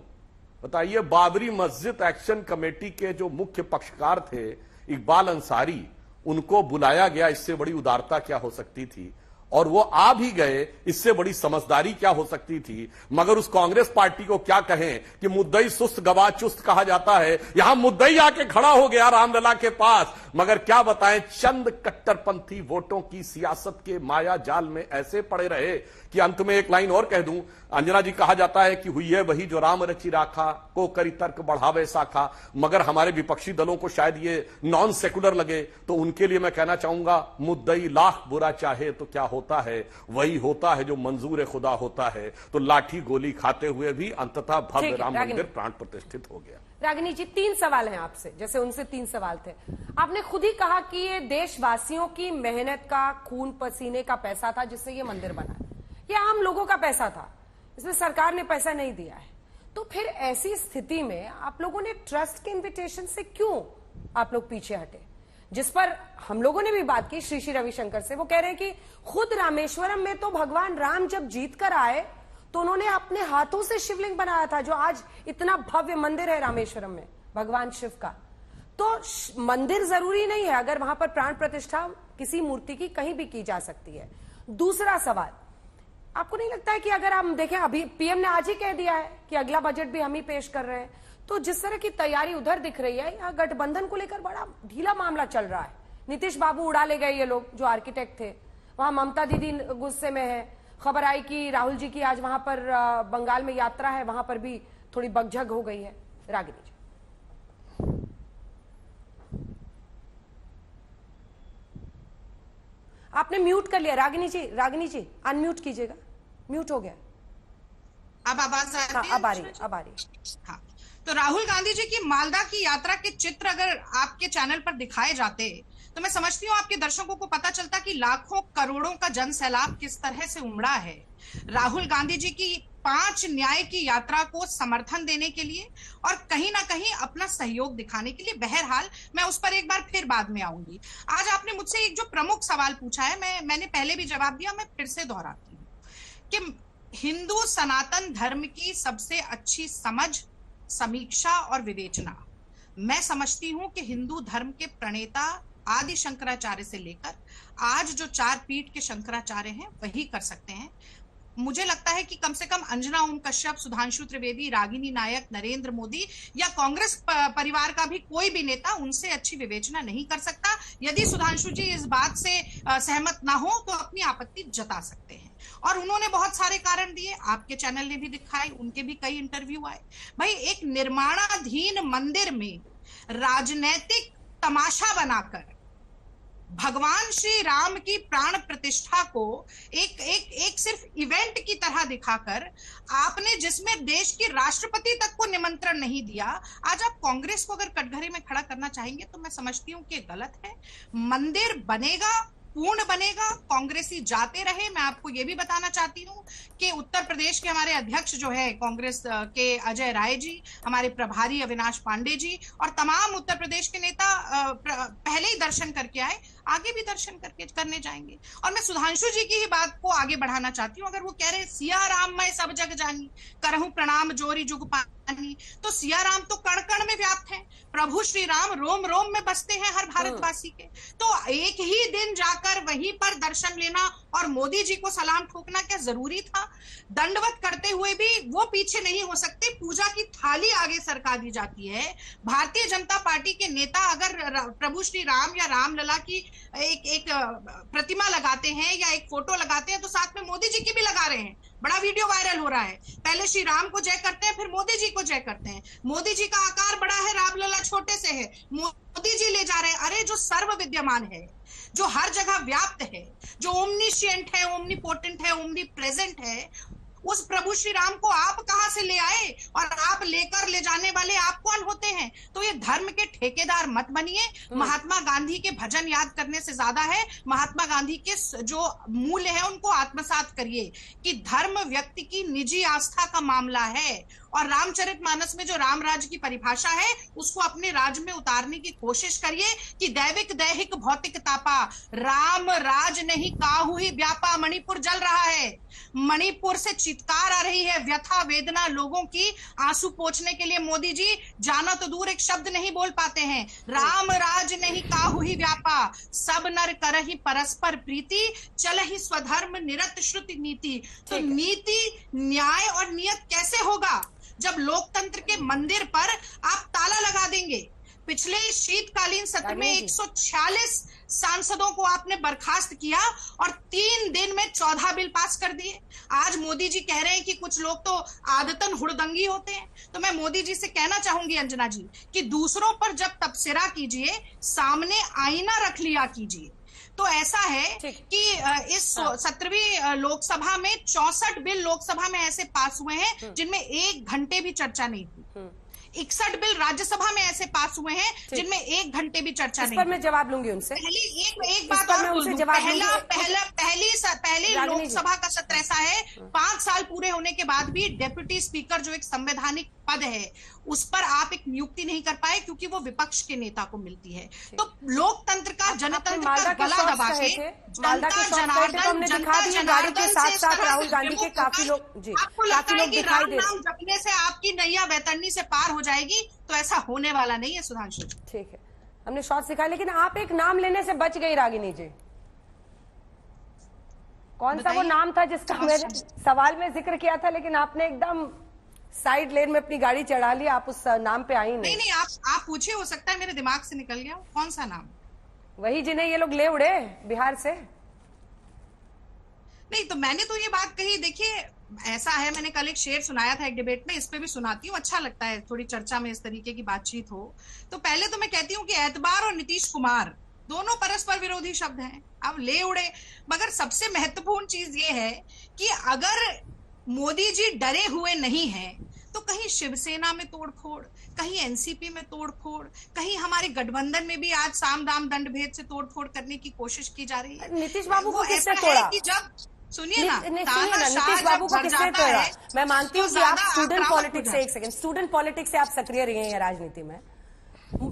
बताइए बाबरी मस्जिद एक्शन कमेटी के जो मुख्य पक्षकार थे इकबाल अंसारी, उनको बुलाया गया, इससे बड़ी उदारता क्या हो सकती थी? और वो आ भी गए, इससे बड़ी समझदारी क्या हो सकती थी? मगर उस कांग्रेस पार्टी को क्या कहें कि मुद्दई सुस्त गवाह चुस्त कहा जाता है। यहां मुद्दई आके खड़ा हो गया रामलला के पास, मगर क्या बताएं, चंद कट्टरपंथी वोटों की सियासत के माया जाल में ऐसे पड़े रहे कि अंत में एक लाइन और कह दूं, अंजना जी, कहा जाता है कि हुई है वही जो राम रचि राखा, को करी तर्क बढ़ावे साखा। मगर हमारे विपक्षी दलों को शायद ये नॉन सेकुलर लगे, तो उनके लिए मैं कहना चाहूंगा, मुद्दई लाख बुरा चाहे तो क्या होता है, वही होता है जो मंजूर खुदा होता है। तो लाठी गोली खाते हुए भी अंततः भव्य राम मंदिर प्राण प्रतिष्ठित हो गया। रागिनी जी, 3 सवाल हैं आपसे, जैसे उनसे 3 सवाल थे। आपने खुद ही कहा कि ये देशवासियों की मेहनत का, खून पसीने का पैसा था जिससे ये मंदिर बना। ये आम लोगों का पैसा था, इसमें सरकार ने पैसा नहीं दिया है। तो फिर ऐसी स्थिति में आप लोगों ने ट्रस्ट के इन्विटेशन से क्यों आप लोग पीछे हटे? जिस पर हम लोगों ने भी बात की श्री रविशंकर से, वो कह रहे हैं कि खुद रामेश्वरम में तो भगवान राम जब जीत कर आए तो उन्होंने अपने हाथों से शिवलिंग बनाया था, जो आज इतना भव्य मंदिर है रामेश्वरम में भगवान शिव का। तो मंदिर जरूरी नहीं है, अगर वहां पर प्राण प्रतिष्ठा किसी मूर्ति की कहीं भी की जा सकती है। दूसरा सवाल, आपको नहीं लगता है कि अगर हम देखें, अभी पीएम ने आज ही कह दिया है कि अगला बजट भी हम ही पेश कर रहे हैं, तो जिस तरह की तैयारी उधर दिख रही है, यहाँ गठबंधन को लेकर बड़ा ढीला मामला चल रहा है। नीतीश बाबू उड़ा ले गए, ये लोग जो आर्किटेक्ट थे, वहां ममता दीदी गुस्से में है। खबर आई कि राहुल जी की आज वहां पर बंगाल में यात्रा है, वहां पर भी थोड़ी बकझक हो गई है। रागिनी जी, आपने म्यूट कर लिया। रागिनी जी अनम्यूट कीजिएगा, म्यूट हो गया। अब आवाज आ रही है? अब आ रही है। हाँ, तो राहुल गांधी जी की मालदा की यात्रा के चित्र अगर आपके चैनल पर दिखाए जाते तो मैं समझती हूँ आपके दर्शकों को पता चलता कि लाखों करोड़ों का जन सैलाब किस तरह से उमड़ा है राहुल गांधी जी की 5 न्याय की यात्रा को समर्थन देने के लिए और कहीं ना कहीं अपना सहयोग दिखाने के लिए। बहरहाल मैं उस पर एक बार फिर बाद में आऊंगी। आज आपने मुझसे एक जो प्रमुख सवाल पूछा है, मैंने पहले भी जवाब दिया, मैं फिर से दोहराती हूँ कि हिंदू सनातन धर्म की सबसे अच्छी समझ, समीक्षा और विवेचना मैं समझती हूँ कि हिंदू धर्म के प्रणेता आदि शंकराचार्य से लेकर आज जो 4 पीठ के शंकराचार्य हैं वही कर सकते हैं। मुझे लगता है कि कम से कम अंजना ओम कश्यप, सुधांशु त्रिवेदी, रागिनी नायक, नरेंद्र मोदी या कांग्रेस परिवार का भी कोई भी नेता उनसे अच्छी विवेचना नहीं कर सकता। यदि सुधांशु जी इस बात से सहमत ना हो तो अपनी आपत्ति जता सकते हैं। और उन्होंने बहुत सारे कारण दिए, आपके चैनल ने भी दिखाए, उनके भी कई इंटरव्यू आए। भाई, एक निर्माणाधीन मंदिर में राजनैतिक तमाशा बनाकर भगवान श्री राम की प्राण प्रतिष्ठा को एक सिर्फ इवेंट की तरह दिखाकर आपने, जिसमें देश के राष्ट्रपति तक को निमंत्रण नहीं दिया, आज आप कांग्रेस को अगर कटघरे में खड़ा करना चाहेंगे तो मैं समझती हूँ कि गलत है। मंदिर बनेगा, पूर्ण बनेगा, कांग्रेसी जाते रहे। मैं आपको ये भी बताना चाहती हूँ कि उत्तर प्रदेश के हमारे अध्यक्ष जो है कांग्रेस के अजय राय जी, हमारे प्रभारी अविनाश पांडे जी और तमाम उत्तर प्रदेश के नेता पहले ही दर्शन करके आए, आगे भी दर्शन करने जाएंगे। और मैं सुधांशु जी की ही बात को आगे बढ़ाना चाहती हूँ। अगर वो कह रहे सिया राम मैं सब जग जानी, करहूं प्रणाम जोरी जुग पानी, तो सिया राम तो कण कण में व्याप्त हैं, प्रभु श्री राम रोम रोम में बसते हैं हर भारतवासी के। तो एक ही दिन जाकर वहीं पर दर्शन लेना और मोदी जी को सलाम ठोकना क्या जरूरी था? दंडवत करते हुए भी वो पीछे नहीं हो सकते, पूजा की थाली आगे सरका दी जाती है। भारतीय जनता पार्टी के नेता अगर प्रभु श्री राम या रामलला की एक प्रतिमा लगाते हैं या एक फोटो लगाते हैं तो साथ में मोदी जी की भी लगा रहे हैं। बड़ा वीडियो वायरल हो रहा है, पहले श्री राम को जय करते हैं, फिर मोदी जी को जय करते हैं। मोदी जी का आकार बड़ा है, रामलला छोटे से है, मोदी जी ले जा रहे हैं। अरे जो सर्व विद्यमान है, जो हर जगह व्याप्त है, जो ओमनिशिएंट है, ओमनीपोटेंट है, ओमनी प्रेजेंट है, उस प्रभु श्री राम को आप कहां से ले आए? और आप लेकर ले जाने वाले आप कौन होते हैं? तो ये धर्म के ठेकेदार मत बनिए। महात्मा गांधी के भजन याद करने से ज्यादा है महात्मा गांधी के जो मूल्य है उनको आत्मसात करिए कि धर्म व्यक्ति की निजी आस्था का मामला है। और रामचरितमानस में जो राम राज्य की परिभाषा है उसको अपने राज्य में उतारने की कोशिश करिए कि दैविक दैहिक भौतिक तापा, राम राज नहीं काहू ही व्यापा। मणिपुर जल रहा है, मणिपुर से चित्कार आ रही है, व्यथा वेदना लोगों की, आंसू पोंछने के लिए मोदी जी जाना तो दूर एक शब्द नहीं बोल पाते हैं। राम राज नहीं काहू ही व्यापा, सब नर करहि परस्पर प्रीति, चलहि स्वधर्म निरत श्रुति नीति। तो नीति, न्याय और नियत कैसे होगा जब लोकतंत्र के मंदिर पर आप ताला लगा देंगे? पिछले शीतकालीन सत्र में 146 सांसदों को आपने बर्खास्त किया और 3 दिन में 14 बिल पास कर दिए। आज मोदी जी कह रहे हैं कि कुछ लोग तो आदतन हुड़दंगी होते हैं। तो मैं मोदी जी से कहना चाहूंगी अंजना जी कि दूसरों पर जब तबसरा कीजिए, सामने आईना रख लिया कीजिए। तो ऐसा है कि इस 17वीं लोकसभा में 64 बिल लोकसभा में ऐसे पास हुए हैं जिनमें 1 घंटे भी चर्चा नहीं हुई। 61 बिल राज्यसभा में ऐसे पास हुए हैं जिनमें 1 घंटे भी चर्चा नहीं। इस पर मैं जवाब लूंगी उनसे। एक बात और बोल दूं, पहली लोकसभा का सत्र ऐसा है 5 साल पूरे होने के बाद भी डेप्यूटी स्पीकर जो एक संवैधानिक पद है उस पर आप एक नियुक्ति नहीं कर पाए क्योंकि वो विपक्ष के नेता को मिलती है। तो लोकतंत्र का, जनतंत्र का गला दबा के जनता जनार्दन के साथ साथ राहुल गांधी के काफी लोग दिखाई दे रहे हैं। जपने से आपकी नैया वैतरणी से पार हो जाएगी, तो ऐसा होने वाला नहीं है सुधांशु। ठीक है, हमने शॉर्ट सिखाया, लेकिन आप एक नाम लेने से बच गई रागिनी जी। कौन सा वो नाम था जिसका मैंने सवाल में जिक्र किया था, लेकिन आपने एकदम साइड लेन में अपनी गाड़ी चढ़ा ली, आप उस नाम पे आई नहीं। आप पूछिए, हो सकता है मेरे दिमाग से निकल गया। कौन सा नाम? वही जिन्हें ये लोग ले उड़े बिहार से। नहीं, तो मैंने तो ये बात कही। देखिए, ऐसा है, मैंने कल एक शेर सुनाया था एक डिबेट में, इस पे भी सुनाती हूँ, अच्छा लगता है थोड़ी चर्चा में इस तरीके की बातचीत हो। तो पहले तो मैं कहती हूँ कि एतबार और नीतीश कुमार दोनों परस्पर विरोधी शब्द हैं। अब ले उड़े, मगर सबसे महत्वपूर्ण चीज ये है कि अगर मोदी जी डरे हुए नहीं हैं तो कहीं शिवसेना में तोड़फोड़, कहीं एनसीपी में तोड़फोड़, कहीं हमारे गठबंधन में भी आज साम दाम दंड भेद से तोड़फोड़ करने की कोशिश की जा रही है। नीतीश बाबू को किसने ऐसा है तोड़ा? कि जब सुनिए ना, नीतीश बाबू को किसने तोड़ा? मैं मानती हूँ कि आप स्टूडेंट पॉलिटिक्स से, एक सेकंड, स्टूडेंट पॉलिटिक्स से आप सक्रिय रहे हैं राजनीति में।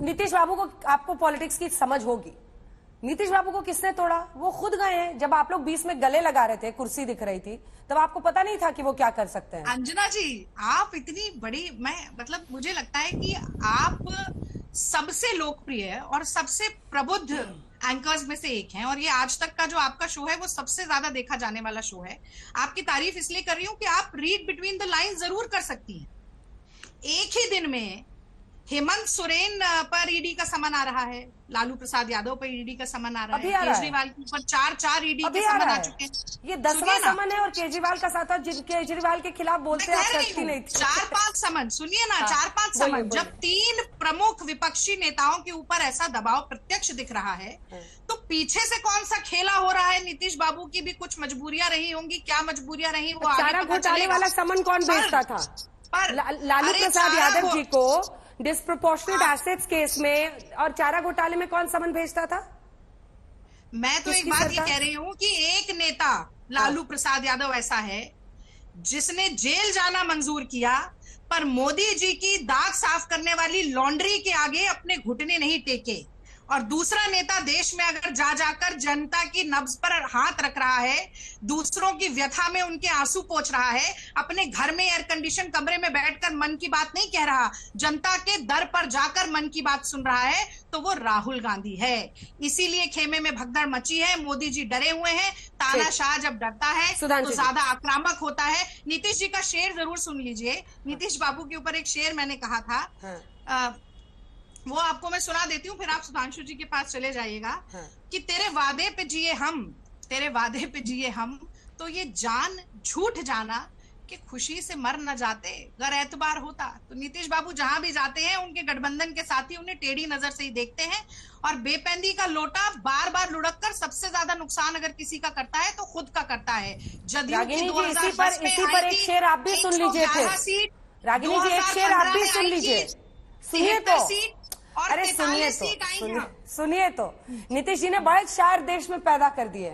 नीतीश बाबू को, आपको पॉलिटिक्स की समझ होगी। नीतीश बाबू को किसने तोड़ा? वो खुद गए हैं। जब आप लोग बीच में गले लगा रहे थे, कुर्सी दिख रही थी, तब आपको पता नहीं था कि वो क्या कर सकते हैं। अंजना जी, आप इतनी बड़ी, मतलब मुझे लगता है कि आप सबसे लोकप्रिय और सबसे प्रबुद्ध एंकर्स में से एक हैं, और ये आज तक का जो आपका शो है वो सबसे ज्यादा देखा जाने वाला शो है। आपकी तारीफ इसलिए कर रही हूं कि आप रीड बिटवीन द लाइन जरूर कर सकती हैं। एक ही दिन में हेमंत सोरेन पर ईडी का समन आ रहा है, लालू प्रसाद यादव पर ईडी का समन आ रहा है, केजरीवाल के ऊपर 4 ईडी के समन आ चुके हैं। ये 10वां समन है, और केजरीवाल का साथ, केजरीवाल के खिलाफ बोलते आप सकती नहीं थी। 4-5 समन, सुनिए ना, 4-5 समन। जब 3 प्रमुख विपक्षी नेताओं के ऊपर ऐसा दबाव प्रत्यक्ष दिख रहा है, तो पीछे से कौन सा खेला हो रहा है? नीतीश बाबू की भी कुछ मजबूरियां रही होंगी, क्या मजबूरियां रही वो चारा घोटाले वाला समन कौन भेजता था? लालू प्रसाद यादव जी को डिस्प्रोपोर्शनेट एसेट्स केस में और चारा घोटाले में कौन समन भेजता था? मैं तो एक बात ये कह रही हूं कि एक नेता लालू प्रसाद यादव ऐसा है जिसने जेल जाना मंजूर किया, पर मोदी जी की दाग साफ करने वाली लॉन्ड्री के आगे अपने घुटने नहीं टेके। और दूसरा नेता देश में अगर जा जाकर जनता की नब्ज पर हाथ रख रहा है, दूसरों की व्यथा में उनके आंसू पोंछ रहा है, अपने घर में एयर कंडीशन कमरे में बैठकर मन की बात नहीं कह रहा, जनता के दर पर जाकर मन की बात सुन रहा है, तो वो राहुल गांधी है। इसीलिए खेमे में भगदड़ मची है, मोदी जी डरे हुए हैं। तानाशाह जब डरता है तो ज्यादा आक्रामक होता है। नीतीश जी का शेर जरूर सुन लीजिए। नीतीश बाबू के ऊपर एक शेर मैंने कहा था, वो आपको मैं सुना देती हूँ, फिर आप सुधांशु जी के पास चले जाइएगा। कि तेरे वादे पे जिए हम, तेरे वादे पे जिए हम, तो ये जान झूठ जाना कि खुशी से मर न जाते अगर एतबार होता। तो नीतीश बाबू जहां भी जाते हैं, उनके गठबंधन के साथी उन्हें टेढ़ी नजर से ही देखते हैं, और बेपैंदी का लोटा बार बार लुढ़क कर सबसे ज्यादा नुकसान अगर किसी का करता है तो खुद का करता है। जदयू की 2010 में इसी पर एक शेर आप भी सुन लीजिए थे। रागिनी जी, एक शेर आप भी सुन लीजिए। सुनिए तो, अरे सुनिए तो, नीतीश जी ने बड़े शायर देश में पैदा कर दिए।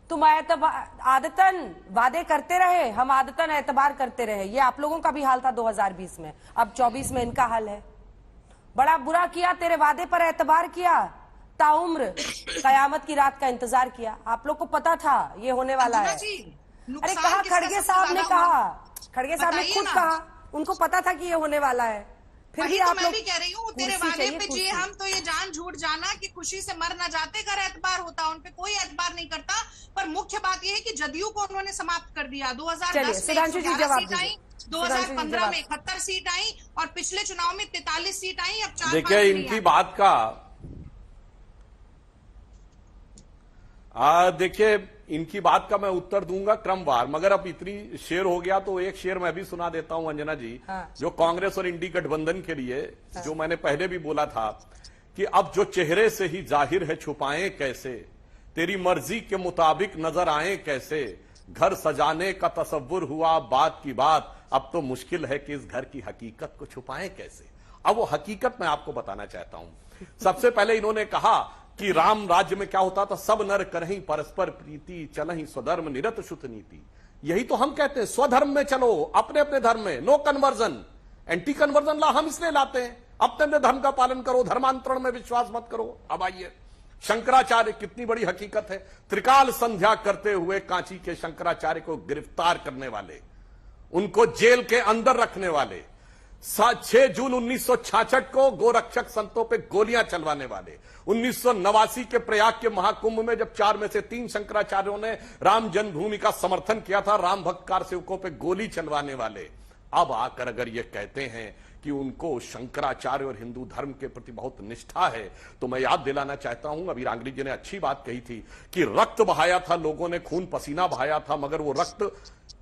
तुम आदतन वादे करते रहे, हम आदतन एतबार करते रहे। ये आप लोगों का भी हाल था 2020 में, अब 24 में इनका हाल है। बड़ा बुरा किया, तेरे वादे पर एतबार किया, ताउम्र कयामत की रात का इंतजार किया। आप लोग को पता था ये होने वाला है। अरे कहा, खड़गे साहब ने कहा, खड़गे साहब ने खुद कहा, उनको पता था कि ये होने वाला है, फिर भी तो आप मैं भी कह रही हूँ, तेरे वादे पे जिए हम, तो ये जान झूठ जाना कि खुशी से मर ना जाते अगर एतबार होता। उनपे कोई एतबार नहीं करता। पर मुख्य बात यह है कि जदयू को उन्होंने समाप्त कर दिया। 2010 में 2015 में 71 सीट आई, और पिछले चुनाव में 43 सीट आई। अब 4-5 देखिए, इनकी बात का देखिए, इनकी बात का मैं उत्तर दूंगा क्रमवार, मगर अब इतनी शेर हो गया तो एक शेर मैं भी सुना देता हूं अंजना जी। जो कांग्रेस और इंडी गठबंधन के लिए, जो मैंने पहले भी बोला था कि अब जो चेहरे से ही जाहिर है छुपाएं कैसे, तेरी मर्जी के मुताबिक नजर आए कैसे, घर सजाने का तसव्वुर हुआ बात की बात, अब तो मुश्किल है कि इस घर की हकीकत को छुपाएं कैसे। अब वो हकीकत मैं आपको बताना चाहता हूं। सबसे पहले इन्होंने कहा कि राम राज्य में क्या होता था, सब नर करहीं परस्पर प्रीति, चलहीं स्वधर्म निरत शुत नीति। यही तो हम कहते हैं, स्वधर्म में चलो, अपने अपने धर्म में, नो कन्वर्जन। एंटी कन्वर्जन ला हम इसलिए लाते हैं, अपने अपने धर्म का पालन करो, धर्मांतरण में विश्वास मत करो। अब आइए, शंकराचार्य, कितनी बड़ी हकीकत है। त्रिकाल संध्या करते हुए कांची के शंकराचार्य को गिरफ्तार करने वाले, उनको जेल के अंदर रखने वाले, 6 जून 1966 को गोरक्षक संतों पे गोलियां चलवाने वाले, 1989 के प्रयाग के महाकुंभ में जब 4 में से 3 शंकराचार्यों ने राम जन्मभूमि का समर्थन किया था, राम भक्तकार सेवकों पे गोली चलवाने वाले, अब आकर अगर ये कहते हैं कि उनको शंकराचार्य और हिंदू धर्म के प्रति बहुत निष्ठा है, तो मैं याद दिलाना चाहता हूं, अभी रांगली जी ने अच्छी बात कही थी कि रक्त बहाया था, लोगों ने खून पसीना बहाया था, मगर वो रक्त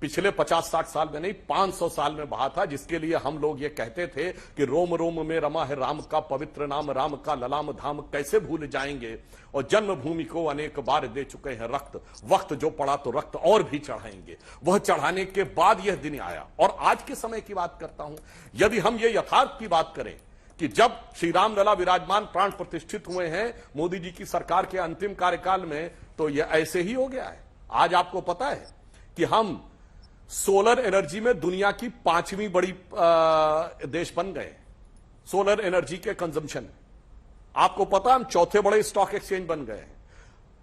पिछले 50-60 साल में नहीं 500 साल में बहा था, जिसके लिए हम लोग ये कहते थे कि रोम रोम में रमा है राम का पवित्र नाम, राम का ललाम धाम कैसे भूल जाएंगे, और जन्मभूमि को अनेक बार दे चुके हैं रक्त, वक्त जो पड़ा तो रक्त और भी चढ़ाएंगे। वह चढ़ाने के बाद यह दिन आया। और आज के समय की बात करता हूं, यदि हम ये यथार्थ की बात करें कि जब श्री राम लला विराजमान प्राण प्रतिष्ठित हुए हैं मोदी जी की सरकार के अंतिम कार्यकाल में, तो यह ऐसे ही हो गया है। आज आपको पता है कि हम सोलर एनर्जी में दुनिया की 5वीं बड़ी देश बन गए सोलर एनर्जी के कंजम्पशन। आपको पता हम 4थे बड़े स्टॉक एक्सचेंज बन गए।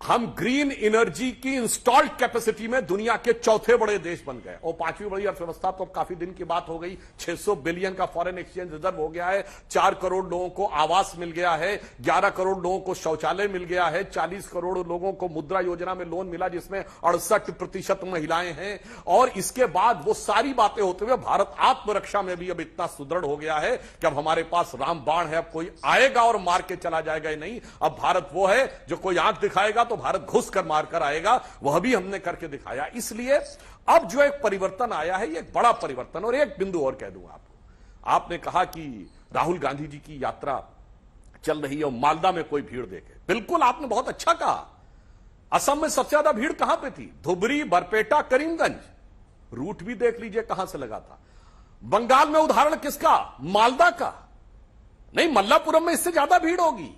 हम ग्रीन एनर्जी की इंस्टॉल्ड कैपेसिटी में दुनिया के 4थे बड़े देश बन गए, और 5वीं बड़ी अर्थव्यवस्था तो काफी दिन की बात हो गई। 600 बिलियन का फॉरेन एक्सचेंज रिजर्व हो गया है, 4 करोड़ लोगों को आवास मिल गया है, 11 करोड़ लोगों को शौचालय मिल गया है, 40 करोड़ लोगों को मुद्रा योजना में लोन मिला, जिसमें 68% महिलाएं हैं। और इसके बाद वो सारी बातें होते हुए भारत आत्मरक्षा में भी अब इतना सुदृढ़ हो गया है कि अब हमारे पास राम बाण है, अब कोई आएगा और मार के चला जाएगा ही नहीं। अब भारत वो है जो कोई आंख दिखाएगा तो भारत घुस कर मारकर आएगा, वह भी हमने करके दिखाया। इसलिए अब जो एक परिवर्तन आया है, ये एक बड़ा परिवर्तन। और एक बिंदु और कह दूंगा आपको, आपने कहा कि राहुल गांधी जी की यात्रा चल रही है और मालदा में कोई भीड़ देखे, बिल्कुल आपने बहुत अच्छा कहा। असम में सबसे ज्यादा भीड़ कहां पे थी? धुबरी, बरपेटा, करीमगंज। रूट भी देख लीजिए कहां से लगा था। बंगाल में उदाहरण किसका? मालदा का। नहीं, मल्लापुरम में इससे ज्यादा भीड़ होगी,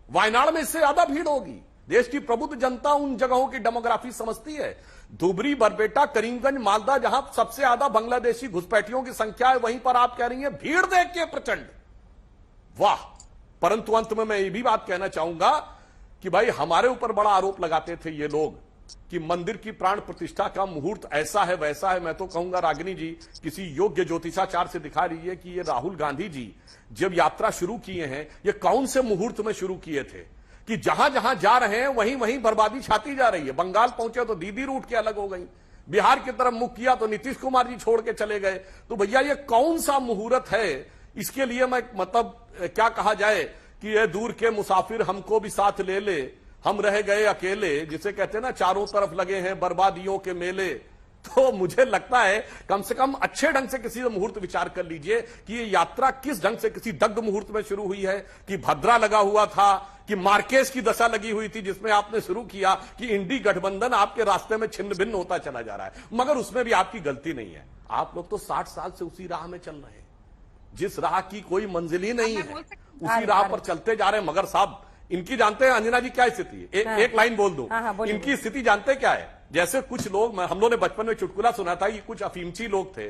वायनाड में इससे ज्यादा भीड़ होगी। देश की प्रबुद्ध जनता उन जगहों की डेमोग्राफी समझती है। धुबरी, बरपेटा, करीमगंज, मालदा, जहां सबसे ज्यादा बांग्लादेशी घुसपैठियों की संख्या है, वहीं पर आप कह रही हैं भीड़ देख के प्रचंड। वाह! परंतु अंत में मैं ये भी बात कहना चाहूंगा कि भाई हमारे ऊपर बड़ा आरोप लगाते थे ये लोग कि मंदिर की प्राण प्रतिष्ठा का मुहूर्त ऐसा है वैसा है। मैं तो कहूंगा रागिनी जी, किसी योग्य ज्योतिषाचार्य से दिखा लीजिए कि ये राहुल गांधी जी जब यात्रा शुरू किए हैं, ये कौन से मुहूर्त में शुरू किए थे कि जहां जहां जा रहे हैं वहीं वहीं बर्बादी छाती जा रही है। बंगाल पहुंचे तो दीदी रूट के अलग हो गई, बिहार की तरफ मुख किया तो नीतीश कुमार जी छोड़ के चले गए। तो भैया ये कौन सा मुहूर्त है? इसके लिए मैं मतलब क्या कहा जाए कि ये दूर के मुसाफिर हमको भी साथ ले ले, हम रह गए अकेले, जिसे कहते हैं ना चारों तरफ लगे हैं बर्बादियों के मेले। तो मुझे लगता है कम से कम अच्छे ढंग से किसी मुहूर्त विचार कर लीजिए कि ये यात्रा किस ढंग से, किसी दग्ध मुहूर्त में शुरू हुई है कि भद्रा लगा हुआ था, कि मार्केस की दशा लगी हुई थी जिसमें आपने शुरू किया कि इंडी गठबंधन आपके रास्ते में छिन्न भिन्न होता चला जा रहा है। मगर उसमें भी आपकी गलती नहीं है। आप लोग तो 60 साल से उसी राह में चल रहे हैं, जिस राह की कोई मंजिल ही नहीं है, उसी राह पर चलते जा रहे हैं। मगर साहब इनकी जानते हैं अंजना जी क्या स्थिति है? एक लाइन बोल दूं, इनकी स्थिति जानते क्या है? जैसे कुछ लोग, हम लोगों ने बचपन में चुटकुला सुना था कि कुछ अफीमची लोग थे,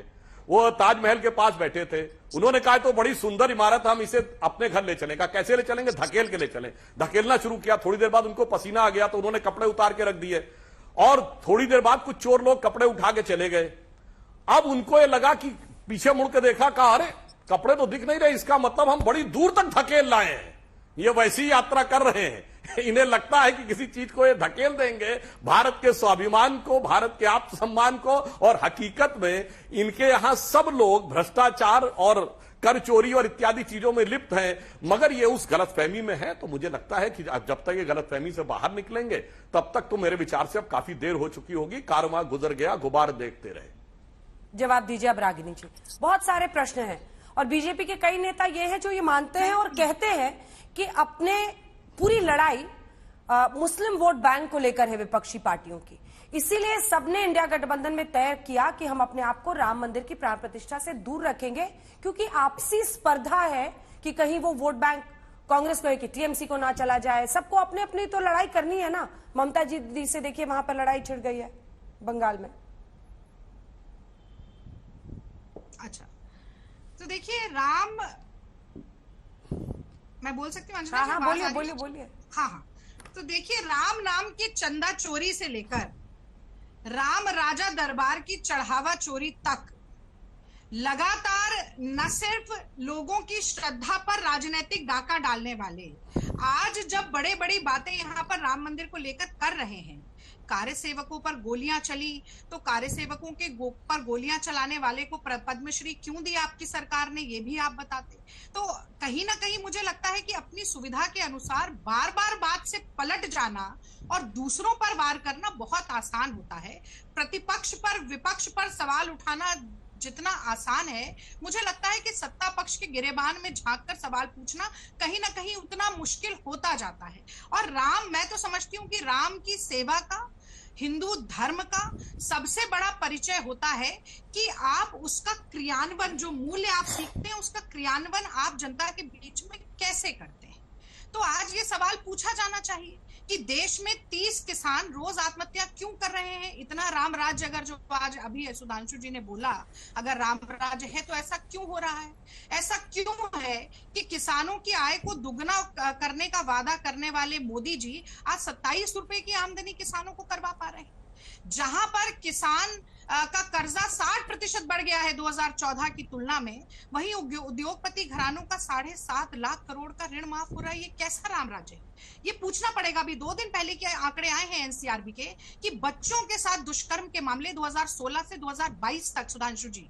वो ताजमहल के पास बैठे थे, उन्होंने कहा तो बड़ी सुंदर इमारत, हम इसे अपने घर ले चलेंगे। कैसे ले चलेंगे? धकेल के ले चलें। धकेलना शुरू किया, थोड़ी देर बाद उनको पसीना आ गया तो उन्होंने कपड़े उतार के रख दिए, और थोड़ी देर बाद कुछ चोर लोग कपड़े उठा के चले गए। अब उनको ये लगा कि पीछे मुड़ के देखा, कहा अरे कपड़े तो दिख नहीं रहे, इसका मतलब हम बड़ी दूर तक धकेल लाए हैं, ये वैसी यात्रा कर रहे हैं। इन्हें लगता है कि किसी चीज को ये धकेल देंगे, भारत के स्वाभिमान को, भारत के आत्मसम्मान को। और हकीकत में इनके यहां सब लोग भ्रष्टाचार और कर चोरी और इत्यादि चीजों में लिप्त हैं। मगर ये उस गलतफहमी में है, तो मुझे लगता है कि जब तक ये गलतफहमी से बाहर निकलेंगे तब तक तो मेरे विचार से अब काफी देर हो चुकी होगी। कारवां गुजर गया, गुबार देखते रहे। जवाब दीजिए अब रागिनी जी। बहुत सारे प्रश्न हैं और बीजेपी के कई नेता ये हैं जो ये मानते हैं और कहते हैं कि अपने पूरी लड़ाई मुस्लिम वोट बैंक को लेकर है विपक्षी पार्टियों की। इसीलिए सबने इंडिया गठबंधन में तय किया कि हम अपने आप को राम मंदिर की प्राण प्रतिष्ठा से दूर रखेंगे, क्योंकि आपसी स्पर्धा है कि कहीं वो वोट बैंक कांग्रेस को है कि टीएमसी को ना चला जाए। सबको अपने अपनी तो लड़ाई करनी है ना। ममता जी दीदी से देखिए, वहां पर लड़ाई छिड़ गई है बंगाल में। अच्छा, तो देखिए राम, मैं बोल सकती हूँ? हाँ, बोलिए बोलिए बोलिए। हाँ, तो देखिए राम नाम की चंदा चोरी से लेकर राम राजा दरबार की चढ़ावा चोरी तक लगातार न सिर्फ लोगों की श्रद्धा पर राजनीतिक डाका डालने वाले आज जब बड़े बड़ी बातें यहाँ पर राम मंदिर को लेकर कर रहे हैं, कार्य सेवकों पर गोलियां चली तो कार्य सेवकों के पर गोलियां चलाने वाले को पद्मश्री क्यों दी आपकी सरकार ने, ये भी आप बताते। तो कहीं ना कहीं मुझे लगता है कि अपनी सुविधा के अनुसार बार बार बात से पलट जाना और दूसरों पर वार करना बहुत आसान होता है। प्रतिपक्ष पर विपक्ष पर सवाल उठाना जितना आसान है, मुझे लगता है कि सत्ता पक्ष के गिरेबान में झांककर सवाल पूछना कहीं ना कहीं उतना मुश्किल होता जाता है। और मैं तो समझती हूँ कि राम की सेवा का, हिंदू धर्म का सबसे बड़ा परिचय होता है कि आप उसका क्रियान्वयन, जो मूल्य आप सीखते हैं उसका क्रियान्वयन आप जनता के बीच में कैसे करते हैं। तो आज ये सवाल पूछा जाना चाहिए कि देश में 30 किसान रोज आत्महत्या क्यों कर रहे हैं। इतना राम राज्य अगर जो आज अभी सुधांशु जी ने बोला, अगर राम राज्य है तो ऐसा क्यों हो रहा है? ऐसा क्यों है कि किसानों की आय को दुगना करने का वादा करने वाले मोदी जी आज 27 रुपए की आमदनी किसानों को करवा पा रहे हैं, जहां पर किसान का कर्जा 60% बढ़ गया है 2014 की तुलना में, वहीं उद्योगपति घरानों का 7.5 लाख करोड़ का ऋण माफ हो रहा है। ये कैसा राम राज्य है? ये पूछना पड़ेगा। अभी 2 दिन पहले के आंकड़े आए हैं एनसीआरबी के कि बच्चों के साथ दुष्कर्म के मामले 2016 से 2022 तक सुधांशु जी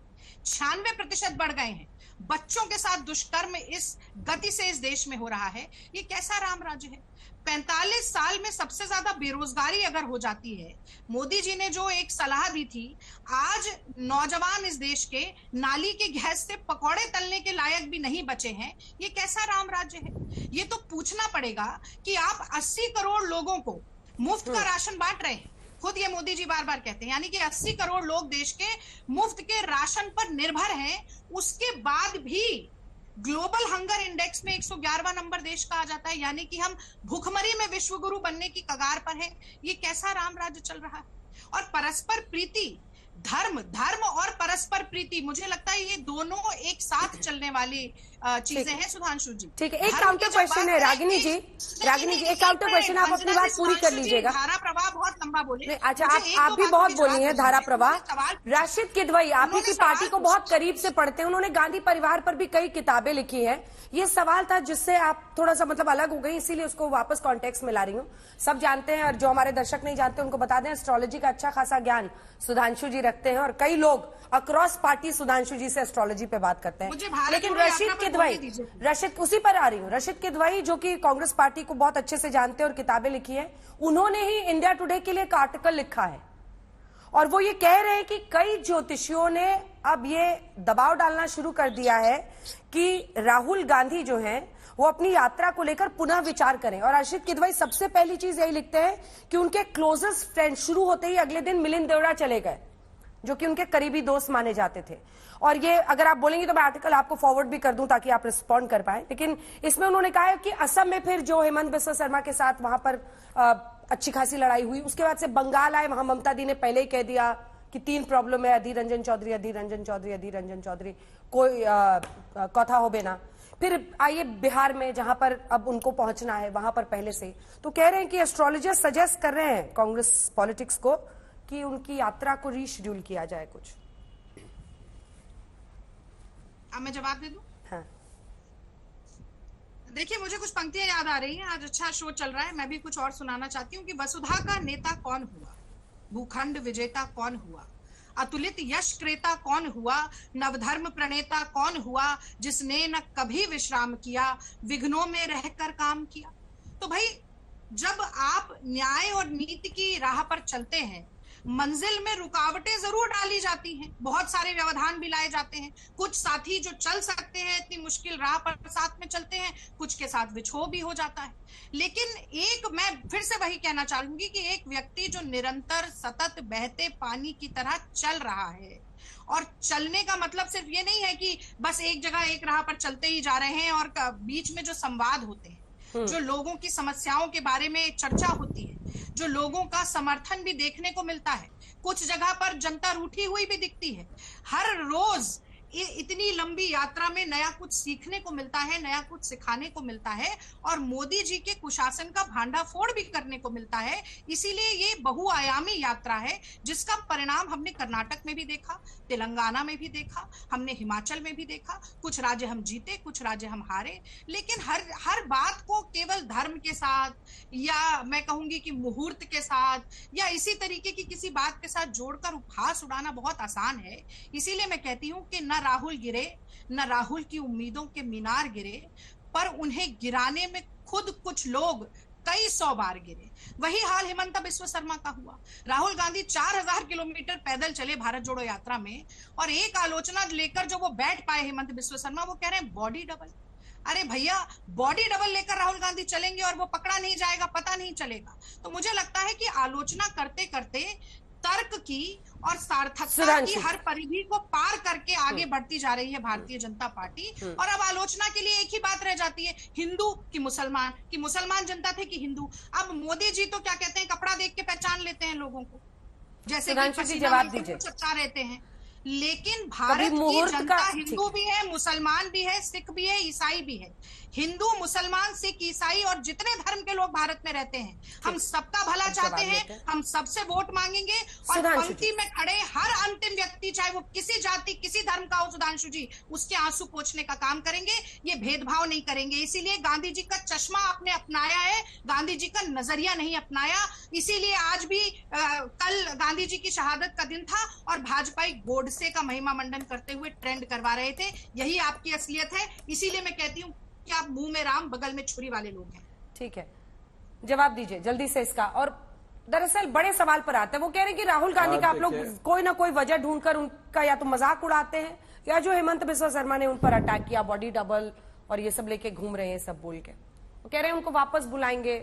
96% बढ़ गए हैं। बच्चों के साथ दुष्कर्म इस गति से इस देश में हो रहा है। ये कैसा राम राज्य है? 45 साल में सबसे ज्यादा बेरोजगारी अगर हो जाती है, मोदी जी ने जो एक सलाह दी थी, आज नौजवान इस देश के नाली के गैस से पकौड़े तलने के लायक भी नहीं बचे हैं। ये कैसा राम राज्य है? ये तो पूछना पड़ेगा कि आप 80 करोड़ लोगों को मुफ्त का राशन बांट रहे हैं। खुद ये मोदी जी बार बार कहते हैं, यानी कि 80 करोड़ लोग देश के मुफ्त के राशन पर निर्भर हैं। उसके बाद भी ग्लोबल हंगर इंडेक्स में 111वां नंबर देश का आ जाता है, यानी कि हम भूखमरी में विश्व गुरु बनने की कगार पर हैं। ये कैसा राम राज्य चल रहा है? और परस्पर प्रीति, धर्म और परस्पर प्रीति, मुझे लगता है ये दोनों एक साथ चलने वाली चीजें हैं सुधांशु जी। ठीक है, एक काउंटर क्वेश्चन है रागिनी जी, एक काउंटर क्वेश्चन, आप अपनी बात पूरी कर लीजिएगा। धारा प्रवाह बहुत लंबा बोले। अच्छा, आप भी बहुत बोली हैं धारा प्रवाह। राशिद किदवई, आप ही की पार्टी को बहुत करीब से पढ़ते हैं, उन्होंने गांधी परिवार पर भी कई किताबें लिखी हैं। ये सवाल था जिससे आप थोड़ा सा मतलब अलग हो गई, इसीलिए उसको वापस कॉन्टेक्स्ट में ला रही हूँ। सब जानते हैं और जो हमारे दर्शक नहीं जानते उनको बता दें, एस्ट्रोलॉजी का अच्छा खासा ज्ञान सुधांशु जी रखते हैं और कई लोग अक्रॉस पार्टी सुधांशु जी से एस्ट्रोलॉजी पे बात करते हैं। लेकिन रशीद उसी पर आ रही हूँ, रशीद किदवई जो कि कांग्रेस पार्टी को बहुत अच्छे से जानते हैं और किताबें लिखी है, उन्होंने ही इंडिया टुडे के लिए एक आर्टिकल लिखा है और वो ये कह रहे हैं कि कई ज्योतिषियों ने अब ये दबाव डालना शुरू कर दिया है कि राहुल गांधी जो हैं वो अपनी यात्रा को लेकर पुनः विचार करें। और रशीद किदवई सबसे पहली चीज यही लिखते हैं कि उनके क्लोजेस्ट फ्रेंड शुरू होते ही अगले दिन मिलिंद देवड़ा चले गए, जो कि उनके करीबी दोस्त माने जाते थे। और ये अगर आप बोलेंगे तो मैं आर्टिकल आपको फॉरवर्ड भी कर दूं ताकि आप रिस्पॉन्ड कर पाए। लेकिन इसमें उन्होंने कहा है कि असम में फिर जो हेमंत बिस्वा शर्मा के साथ वहां पर अच्छी खासी लड़ाई हुई, उसके बाद से बंगाल आए, वहां ममता दी ने पहले ही कह दिया कि 3 प्रॉब्लम है, अधीर रंजन चौधरी, कोई कथा हो बेना। फिर आइए बिहार में, जहां पर अब उनको पहुंचना है, वहां पर पहले से तो कह रहे हैं कि एस्ट्रोलॉजर सजेस्ट कर रहे हैं कांग्रेस पॉलिटिक्स को कि उनकी यात्रा को रीशेड्यूल किया जाए कुछ। अब मैं जवाब दे दूं? हाँ। देखिए, मुझे कुछ पंक्तियां याद आ रही हैं, आज अच्छा शो चल रहा है, मैं भी कुछ और सुनाना चाहती हूँ कि वसुधा का नेता कौन हुआ, भूखंड विजेता कौन हुआ, अतुलित यश क्रेता कौन हुआ, नवधर्म प्रणेता कौन हुआ, जिसने न कभी विश्राम किया, विघ्नों में रहकर काम किया। तो भाई, जब आप न्याय और नीति की राह पर चलते हैं, मंजिल में रुकावटें जरूर डाली जाती हैं, बहुत सारे व्यवधान भी लाए जाते हैं। कुछ साथी जो चल सकते हैं इतनी मुश्किल राह पर साथ में चलते हैं, कुछ के साथ विछोह भी हो जाता है। लेकिन मैं फिर से वही कहना चाहूंगी कि एक व्यक्ति जो निरंतर सतत बहते पानी की तरह चल रहा है, और चलने का मतलब सिर्फ ये नहीं है कि बस एक जगह एक राह पर चलते ही जा रहे हैं और बीच में जो संवाद होते हैं, जो लोगों की समस्याओं के बारे में चर्चा होती है, जो लोगों का समर्थन भी देखने को मिलता है, कुछ जगह पर जनता रूठी हुई भी दिखती है। हर रोज इतनी लंबी यात्रा में नया कुछ सीखने को मिलता है, नया कुछ सिखाने को मिलता है और मोदी जी के कुशासन का भांडाफोड़ भी करने को मिलता है। इसीलिए ये बहुआयामी यात्रा है जिसका परिणाम हमने कर्नाटक में भी देखा, तेलंगाना में भी देखा, हमने हिमाचल में भी देखा। कुछ राज्य हम जीते, कुछ राज्य हम हारे, लेकिन हर बात को केवल धर्म के साथ या मैं कहूंगी कि मुहूर्त के साथ या इसी तरीके की किसी बात के साथ जोड़कर उपहास उड़ाना बहुत आसान है। इसीलिए मैं कहती हूं कि न राहुल गिरे, न राहुल की उम्मीदों के मीनार गिरे, पर उन्हें गिराने में खुद कुछ लोग कई 100 बार गिरे। वही हाल हिमंता बिस्वा शर्मा का हुआ। राहुल गांधी 4000 किलोमीटर पैदल चले भारत जोड़ो यात्रा में और एक आलोचना लेकर जो वो बैठ पाए हिमंत बिस्वा शर्मा, वो कह रहे हैं बॉडी डबल। अरे भैया, बॉडी डबल लेकर राहुल गांधी चलेंगे और वो पकड़ा नहीं जाएगा, पता नहीं चलेगा। तो मुझे लगता है कि आलोचना करते करते तर्क की और सार्थकता की हर परिधि को पार करके आगे बढ़ती जा रही है भारतीय जनता पार्टी। और अब आलोचना के लिए एक ही बात रह जाती है, हिंदू कि मुसलमान जनता थे कि हिंदू। अब मोदी जी तो क्या कहते हैं, कपड़ा देख के पहचान लेते हैं लोगों को, जैसे कि जवाब दीजिए, चर्चा रहते हैं। लेकिन भारत की जनता हिंदू भी है, मुसलमान भी है, सिख भी है, ईसाई भी है। हिंदू, मुसलमान, सिख, ईसाई और जितने धर्म के लोग भारत में रहते हैं, हम सबका भला चाहते हैं, हम सबसे वोट मांगेंगे और पंक्ति में खड़े हर अंतिम व्यक्ति, चाहे वो किसी जाति किसी धर्म का हो, सुधांशु जी, उसके आंसू पोंछने का काम करेंगे। ये भेदभाव नहीं करेंगे। इसीलिए गांधी जी का चश्मा आपने अपनाया है, गांधी जी का नजरिया नहीं अपनाया। इसीलिए आज भी कल गांधी जी की शहादत का दिन था और भाजपा गोडसे का महिमा मंडन करते हुए ट्रेंड करवा रहे थे। यही आपकी असलियत है। इसीलिए मैं कहती हूँ कि आप मुंह में राम बगल में छुरी वाले लोग हैं। ठीक है, जवाब दीजिए जल्दी से इसका। और दरअसल बड़े सवाल पर आते हैं, वो कह रहे हैं कि राहुल गांधी का आप लोग कोई ना कोई वजह ढूंढकर उनका या तो मजाक उड़ाते हैं या जो हिमंत बिस्वा शर्मा ने उन पर अटैक किया, बॉडी डबल और ये सब लेके घूम रहे हैं सब बोल के, वो कह रहे हैं उनको वापस बुलाएंगे।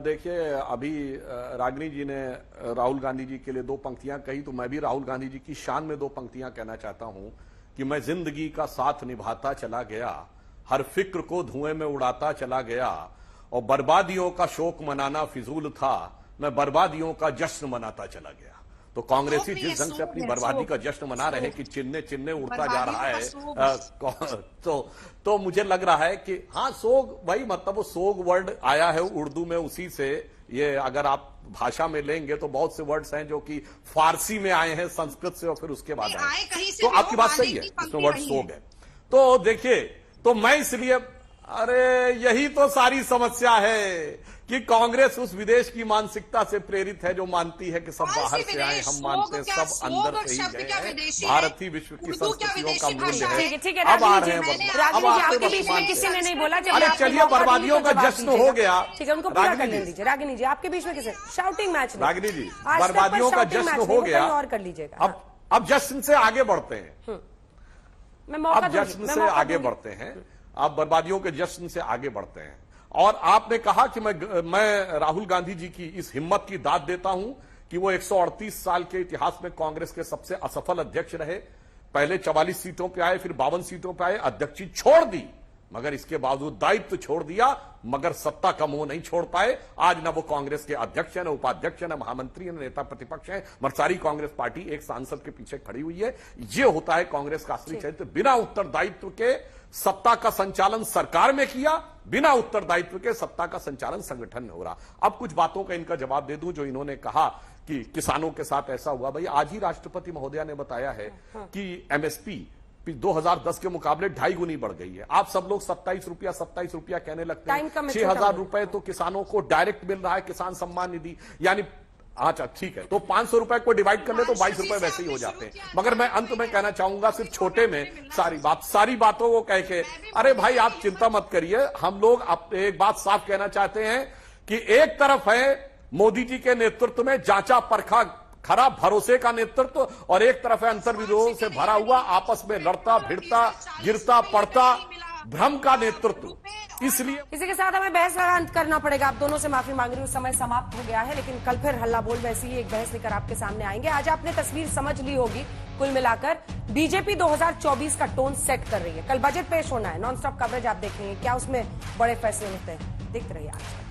देखिए, अभी रागिनी जी ने राहुल गांधी जी के लिए 2 पंक्तियां कही, तो मैं भी राहुल गांधी जी की शान में 2 पंक्तियां कहना चाहता हूं कि मैं जिंदगी का साथ निभाता चला गया, हर फिक्र को धुएं में उड़ाता चला गया और बर्बादियों का शोक मनाना फिजूल था, मैं बर्बादियों का जश्न मनाता चला गया। तो कांग्रेसी जिस ढंग से अपनी बर्बादी का जश्न मना रहे हैं कि चिन्ने चिन्ने उड़ता जा रहा है, तो मुझे लग रहा है कि हाँ, सोग, भाई मतलब वो सोग वर्ड आया है उर्दू में, उसी से ये अगर आप भाषा में लेंगे तो बहुत से वर्ड्स हैं जो कि फारसी में आए हैं, संस्कृत से, और फिर उसके बाद आए। तो आपकी बात सही है, इसमें वर्ड सोग है। तो देखिए, तो मैं इसलिए, अरे यही तो सारी समस्या है कि कांग्रेस उस विदेश की मानसिकता से प्रेरित है जो मानती है कि सब बाहर से आए, हम मानते हैं सब अंदर से ही गए हैं। भारत ही विश्व की संस्कृतियों का मूल्य है। अब आ रहे हैं, किसी ने नहीं बोला। अरे चलिए, बर्बादियों का जश्न हो गया। ठीक है, उनको पूरा करने दीजिए। रागिनी जी, आपके बीच में किसे शाउटिंग मैच? रागिनी जी, बर्बादियों का जश्न हो गया और कर लीजिएगा। अब जश्न से आगे बढ़ते हैं, अब जश्न से आगे बढ़ते हैं, आप बर्बादियों के जश्न से आगे बढ़ते हैं। और आपने कहा कि मैं राहुल गांधी जी की इस हिम्मत की दाद देता हूं कि वो 138 साल के इतिहास में कांग्रेस के सबसे असफल अध्यक्ष रहे। पहले 44 सीटों पे आए, फिर 52 सीटों पे आए, अध्यक्षी छोड़ दी, मगर इसके बावजूद दायित्व छोड़ दिया, मगर सत्ता का मोह नहीं छोड़ पाए। आज न वो कांग्रेस के अध्यक्ष है, न उपाध्यक्ष है, न महामंत्री है, न नेता प्रतिपक्ष है, मगर सारी कांग्रेस पार्टी एक सांसद के पीछे खड़ी हुई है। ये होता है कांग्रेस का असली चरित्र। बिना उत्तरदायित्व के सत्ता का संचालन सरकार में किया, बिना उत्तरदायित्व के सत्ता का संचालन संगठन में हो रहा। अब कुछ बातों का इनका जवाब दे दूं, जो इन्होंने कहा कि किसानों के साथ ऐसा हुआ। भाई, आज ही राष्ट्रपति महोदया ने बताया है कि एमएसपी 2010 के मुकाबले 2.5 गुनी बढ़ गई है। आप सब लोग 27 रुपया कहने लगते हैं। 6,000 रुपए तो किसानों को डायरेक्ट मिल रहा है, किसान सम्मान निधि, यानी अच्छा ठीक है, तो 500 रुपए को डिवाइड कर ले तो 22 रुपए वैसे ही हो जाते हैं। मगर मैं अंत में कहना चाहूंगा, सिर्फ छोटे में सारी बातों को कह के, अरे भाई आप चिंता मत करिए, हम लोग एक बात साफ कहना चाहते हैं कि एक तरफ है मोदी जी के नेतृत्व में जांचा परखा खरा भरोसे का नेतृत्व, और एक तरफ है अंतर्विरोधों से भरा हुआ, आपस में लड़ता भिड़ता गिरता पड़ता भ्रम का नेतृत्व। इसलिए इसी के साथ हमें बहस का अंत करना पड़ेगा। आप दोनों से माफी मांग रही हूँ, समय समाप्त हो गया है, लेकिन कल फिर हल्ला बोल वैसी ही एक बहस लेकर आपके सामने आएंगे। आज आपने तस्वीर समझ ली होगी। कुल मिलाकर बीजेपी 2024 का टोन सेट कर रही है। कल बजट पेश होना है, नॉन स्टॉप कवरेज आप देखेंगे, क्या उसमें बड़े फैसले होते हैं। देखते रहिए आज।